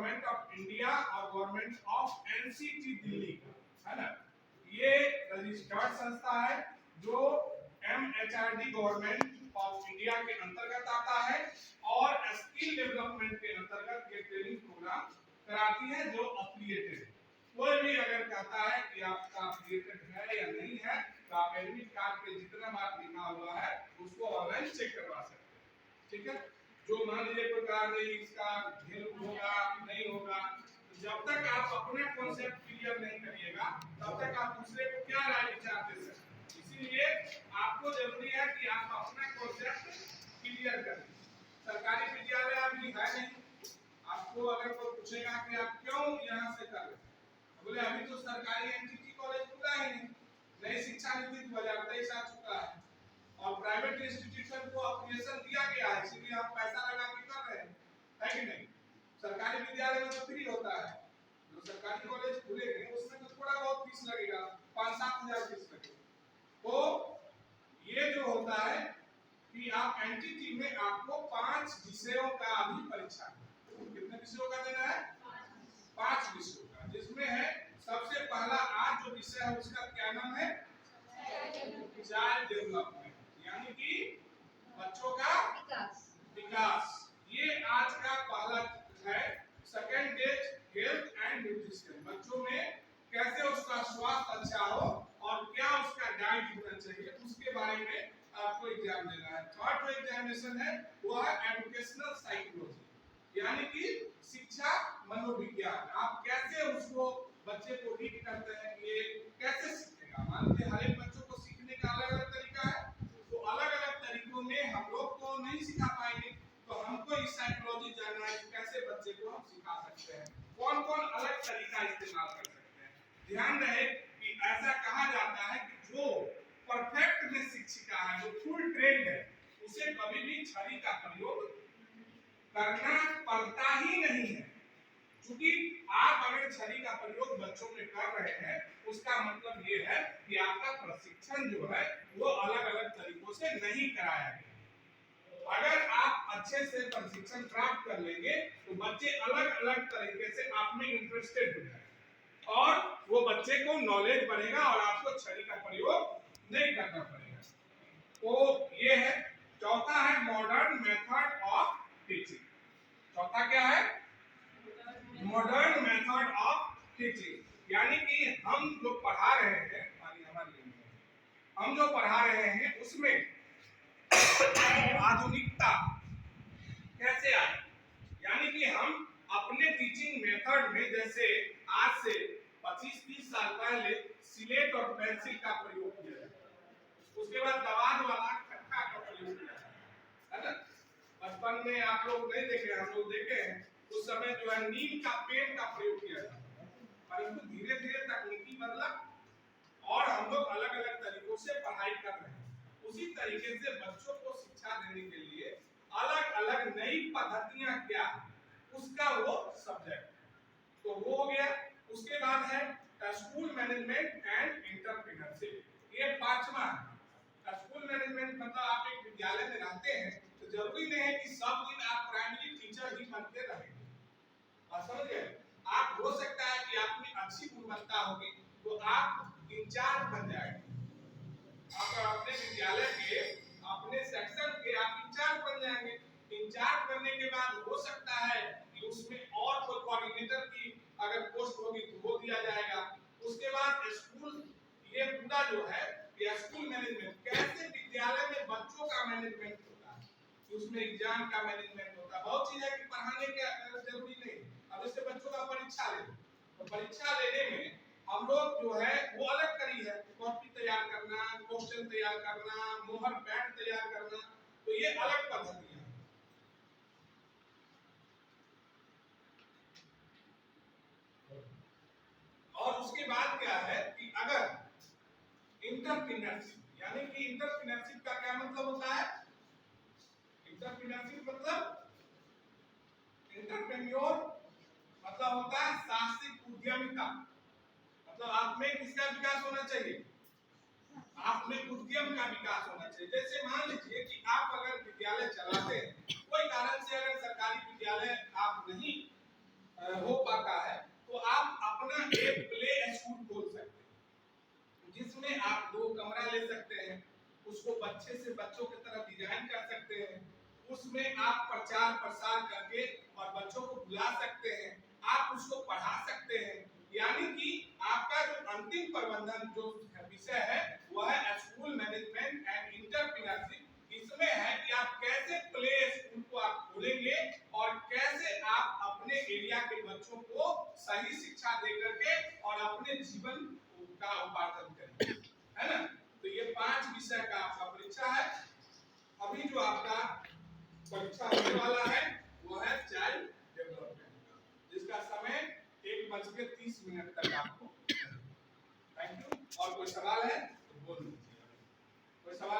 Government of India और government of NCT Delhi है ना, ये रजिस्टर्ड संस्था है जो एमएचआरडी गवर्नमेंट ऑफ इंडिया के अंतर्गत आता है और स्किल डेवलपमेंट के अंतर्गत ये ट्रेनिंग प्रोग्राम कराती है जो एफिलिएटेड है। कोई भी अगर कहता है कि आपका एफिलिएटेड है या नहीं है तो आप एडमिट कार्ड पे जितना बात लिखा हुआ है उसको ऑनलाइन चेक करवा सकते हैं, ठीक है। जो मान लीजिए कोई कहा नहीं इसका वैल्यू होगा नहीं होगा, तो जब तक आप अपना कॉन्सेप्ट क्लियर नहीं करिएगा तब तक आप दूसरे को क्या राय विचार दे सकते हैं। इसीलिए आपको जरूरी है कि आप अपना कॉन्सेप्ट क्लियर करें। सरकारी विद्यालय अभी है नहीं, आपको अगर कोई पूछेगा कि आप क्यों यहाँ से कर रहे हैं, बोले अभी तो सरकारी एनटीटी कॉलेज खुला ही नहीं, नई शिक्षा नीति 2023 आ चुका है और प्राइवेट इंस्टीट्यूशन को अप्रूवेशन दिया गया है, इसलिए आप पैसा लगा के कर रहे हैं, है कि नहीं। सरकारी विद्यालय में तो फ्री होता है, जो सरकारी कॉलेज खुलेंगे उसमें तो थोड़ा बहुत फीस लगेगा, 5-7 हजार फीस लगेगा। तो ये जो होता है कि आप एनटीटी में आपको 5 विषयों का भी परीक्षा है। कितने विषयों का देना है? 5 विषयों का, जिसमें है सबसे पहला आज जो विषय है उसका क्या नाम है? चाइल्ड डेवलपमेंट, यानी कि बच्चों का विकास। ये आज का पहला है। Second days health and nutrition, बच्चों में कैसे उसका स्वास्थ्य अच्छा हो और क्या उसका डाइट होना चाहिए उसके बारे में आपको एग्जाम देना है। थर्ड जो एग्जामिनेशन है वो है एजुकेशनल साइकोलॉजी, यानी कि शिक्षा मनोविज्ञान। आप कैसे उसको बच्चे को रीड करते हैं, ये कैसे सीखेगा। मान लीजिए हर एक बच्चों को सीखने का अलग अलग तरीका है, तो अलग अलग तरीकों में हम लोग को नहीं सिखा पाएंगे, तो हमको इस साइकोलॉजी जानना है कि कैसे बच्चे को हम सिखा सकते हैं, कौन कौन अलग तरीका इस्तेमाल कर सकते हैं। ध्यान रहे कि ऐसा कहा जाता है कि जो परफेक्ट में शिक्षिका है, जो फुल ट्रेंड है, उसे कभी भी छड़ी का प्रयोग करना पड़ता ही नहीं है। क्योंकि आप अगर छड़ी का प्रयोग बच्चों में कर रहे हैं उसका मतलब ये है कि आपका प्रशिक्षण जो है वो अलग अलग तरीकों से नहीं कराया गया। अगर आप अच्छे से प्रशिक्षण प्राप्त कर लेंगे तो बच्चे अलग अलग तरीके से आप में इंटरेस्टेड हो जाएंगे और वो बच्चे को नॉलेज बढ़ेगा और आपको छड़ी का प्रयोग नहीं करना पड़ेगा। तो ये है। चौथा है मॉडर्न मेथड ऑफ टीचिंग। चौथा क्या है? मॉडर्न मेथड ऑफ टीचिंग, यानी कि हम जो पढ़ा रहे हैं, हम जो पढ़ा रहे हैं उसमें आधुनिकता कैसे आए, यानी कि हम अपने टीचिंग मेथड में जैसे आज से 25-30 साल पहले स्लेट और पेंसिल का प्रयोग किया जाता, उसके बाद दवात वाला खट्टा का प्रयोग किया जाता है ना। बचपन में आप लोग नहीं देखे, हम लोग देखे हैं, उस समय जो है नीम का पेड़ का प्रयोग किया जाता है, परंतु धीरे धीरे तकनीकी बदला और हम लोग अलग अलग तरीकों से पढ़ाई कर रहे हैं। उसी तरीके से बच्चों को शिक्षा देने के लिए अलग अलग नई पद्धतियां क्या है उसका वो सब्जेक्ट, तो वो हो गया। उसके बाद है स्कूल मैनेजमेंट एंड एंटरप्रेन्योरशिप, ये 5वां है। स्कूल मैनेजमेंट मतलब आप एक विद्यालय में रहते हैं तो जरूरी नहीं है कि सब दिन आप प्राइमरी टीचर ही बनते रहेंगे, समझ गए। आप हो सकता है कि आप में अच्छी गुणवत्ता होगी तो आप इंचार्ज बन जाएंगे, आप अपने विद्यालय के अपने सेक्शन के आप इंचार्ज बन जाएंगे। इंचार्ज बनने के बाद हो सकता है कि उसमें और कोई कोऑर्डिनेटर की अगर पोस्ट होगी तो वो दिया जाएगा। उसके बाद स्कूल, ये पूरा जो है कि स्कूल मैनेजमेंट कैसे विद्यालय में बच्चों का मैनेजमेंट होता है, उसमें एग्जाम का मैनेजमेंट होता है, बहुत चीज है कि पढ़ाने के जरूरी नहीं। अब जैसे बच्चों का परीक्षा ले, तो परीक्षा लेने में हम लोग जो है वो अलग करी है, कॉपी तैयार करना, क्वेश्चन तैयार करना, मोहर पैड तैयार करना, तो ये अलग पद्धति है। और उसके बाद क्या है कि अगर इंटरप्रेन्योरशिप, यानी कि इंटरप्रेन्योरशिप का क्या मतलब होता है? इंटरप्रेन्योरशिप मतलब इंटरप्रेन्योर मतलब होता है साहसिक उद्यमिता, मतलब आप में किसका विकास होना चाहिए? आप में उद्यम का विकास होना चाहिए। जैसे मान लीजिए कि आप अगर विद्यालय चलाते हैं, कोई कारण से अगर सरकारी विद्यालय आप नहीं हो पाता है तो आप अपना एक प्ले स्कूल खोल सकते हैं, जिसमें आप 2 कमरा ले सकते हैं, उसको बच्चों की तरह डिजाइन कर सकते हैं, उसमें आप प्रचार प्रसार करके और बच्चों को बुला सकते हैं, आप उसको पढ़ा सकते हैं। यानी कि आपका जो अंतिम प्रबंधन जो विषय है वह है स्कूल मैनेजमेंट एंड एंटरप्रेन्योरशिप। इसमें है कि आप कैसे प्ले स्कूल को आप खोलेंगे और कैसे आप अपने एरिया के बच्चों को सही शिक्षा दे करके और अपने जीवन का उपार्जन करेंगे, है ना। तो ये 5 विषय का आपका परीक्षा है। अभी जो आपका परीक्षा होने वाला है वो है चाइल्ड डेवलपमेंट का, जिसका समय 1:30 तक आपको। Thank you. और कोई सवाल है तो बोलो।